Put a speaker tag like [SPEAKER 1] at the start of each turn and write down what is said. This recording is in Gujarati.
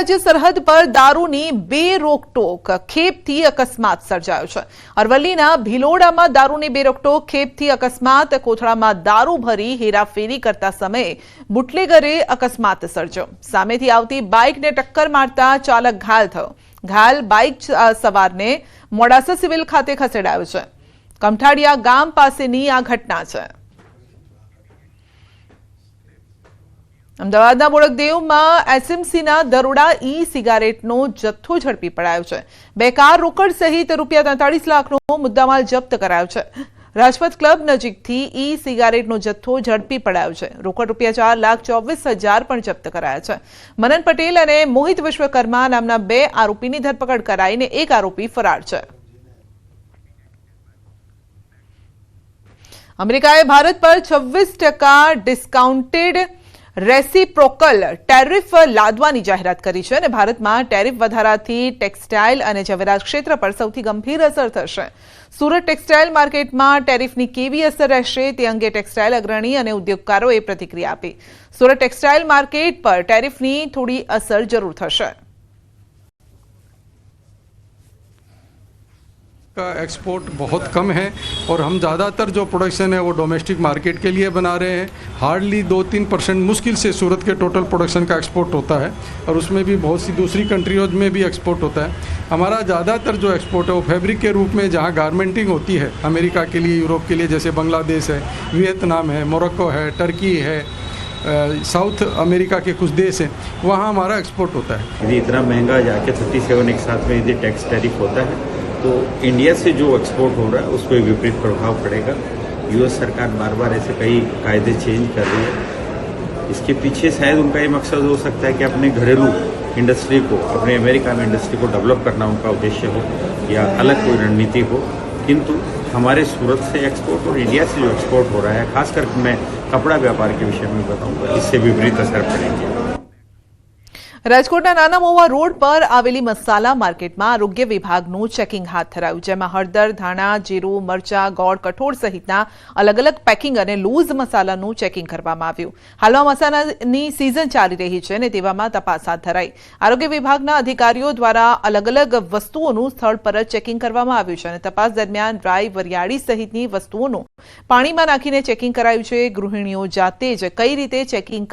[SPEAKER 1] રાજ્ય સરહદ પર દારૂની બેરોકટોક ખેપથી અકસ્માત સર્જાયો છે। અરવલ્લીના ભિલોડામાં દારૂની બેરોકટોક ખેપથી અકસ્માત। કોથળામાં દારૂ ભરી હેરાફેરી કરતા સમયે બુટલેગરે અકસ્માત સર્જ્યો। સામેથી આવતી બાઇકને ટક્કર મારતા ચાલક ઘાયલ થયો। ઘાયલ બાઇક સવારને મોડાસા સિવિલ ખાતે ખસેડાયો છે। કમઠાડિયા ગામ પાસેની આ ઘટના છે। અમદાવાદના બોડકદેવમાં એસએમસીના દરોડા ઈ સિગારેટનો જથ્થો ઝડપી પડાયો છે। 2 કાર રોકડ સહિત ₹43 લાખનો મુદ્દામાલ જપ્ત કરાયો છે। રાજપથ ક્લબ નજીકથી ઈ સિગારેટનો જથ્થો ઝડપી પડાયો છે। રોકડ ₹4,24,000 પણ જપ્ત કરાયા છે। મનન પટેલ અને મોહિત વિશ્વકર્મા નામના 2 આરોપીની ધરપકડ કરાઈને 1 આરોપી ફરાર છે। અમેરિકાએ ભારત પર 26% ડિસ્કાઉન્ટેડ રેસિપ્રોકલ ટેરિફ લાદવાની જાહેરાત કરી છે અને ભારતમાં ટેરિફ વધારાથી ટેક્સટાઇલ અને ઝવેરાત ક્ષેત્ર પર સૌથી ગંભીર અસર થશે। સુરત ટેક્સટાઇલ માર્કેટમાં ટેરિફની કેવી અસર રહેશે તે અંગે ટેક્સટાઇલ અગ્રણી અને ઉદ્યોગકારોએ પ્રતિક્રિયા આપી। સુરત ટેક્સટાઇલ માર્કેટ પર ટેરિફની થોડી અસર જરૂર થશે।
[SPEAKER 2] का एक्सपोर्ट बहुत कम है और हम ज़्यादातर जो प्रोडक्शन है वो डोमेस्टिक मार्केट के लिए बना रहे हैं। हार्डली 2-3% मुश्किल से सूरत के टोटल प्रोडक्शन का एक्सपोर्ट होता है और उसमें भी बहुत सी दूसरी कंट्रियों में भी एक्सपोर्ट होता है। हमारा ज़्यादातर जो एक्सपोर्ट है वो फैब्रिक के रूप में जहाँ गारमेंटिंग होती है अमेरिका के लिए, यूरोप के लिए, जैसे बांग्लादेश है, वियतनाम है, मोरक्को है, टर्की है, साउथ अमेरिका के कुछ देश हैं, वहाँ हमारा एक्सपोर्ट होता है।
[SPEAKER 3] यदि इतना महंगा जाके 37 एक साथ में यदि टैक्स टैरिफ होता है तो इंडिया से जो एक्सपोर्ट हो रहा है उस पर विपरीत प्रभाव पड़ेगा। यूएस सरकार बार बार ऐसे कई कायदे चेंज कर रही है। इसके पीछे शायद उनका ये मकसद हो सकता है कि अपने घरेलू इंडस्ट्री को, अपने अमेरिका में इंडस्ट्री को डेवलप करना उनका उद्देश्य हो या अलग कोई रणनीति हो। किंतु हमारे सूरत से एक्सपोर्ट और इंडिया से जो एक्सपोर्ट हो रहा है, खासकर मैं कपड़ा व्यापार के विषय में बताऊंगा, इससे विपरीत असर पड़ेगी।
[SPEAKER 1] રાજકોટના નાના મોવા રોડ પર આવેલી મસાલા માર્કેટમાં આરોગ્ય વિભાગનું ચેકિંગ હાથ ધરાયું, જેમાં હળદર, ધાણા, જીરું, મરચા, ગોળ, કઠોળ સહિતના અલગ અલગ પેકિંગ અને લૂઝ મસાલાનું ચેકિંગ કરવામાં આવ્યું। હાલમાં મસાલાની સિઝન ચાલી રહી છે અને તેવામાં તપાસ હાથ ધરાઈ। આરોગ્ય વિભાગના અધિકારીઓ દ્વારા અલગ અલગ વસ્તુઓનું સ્થળ પર જ ચેકિંગ કરવામાં આવ્યું છે અને તપાસ દરમિયાન રાઈ, વરિયાળી સહિતની વસ્તુઓનું પાણીમાં નાખીને ચેકિંગ કરાયું છે। ગૃહિણીઓ જાતે જ કઈ રીતે ચેકિંગ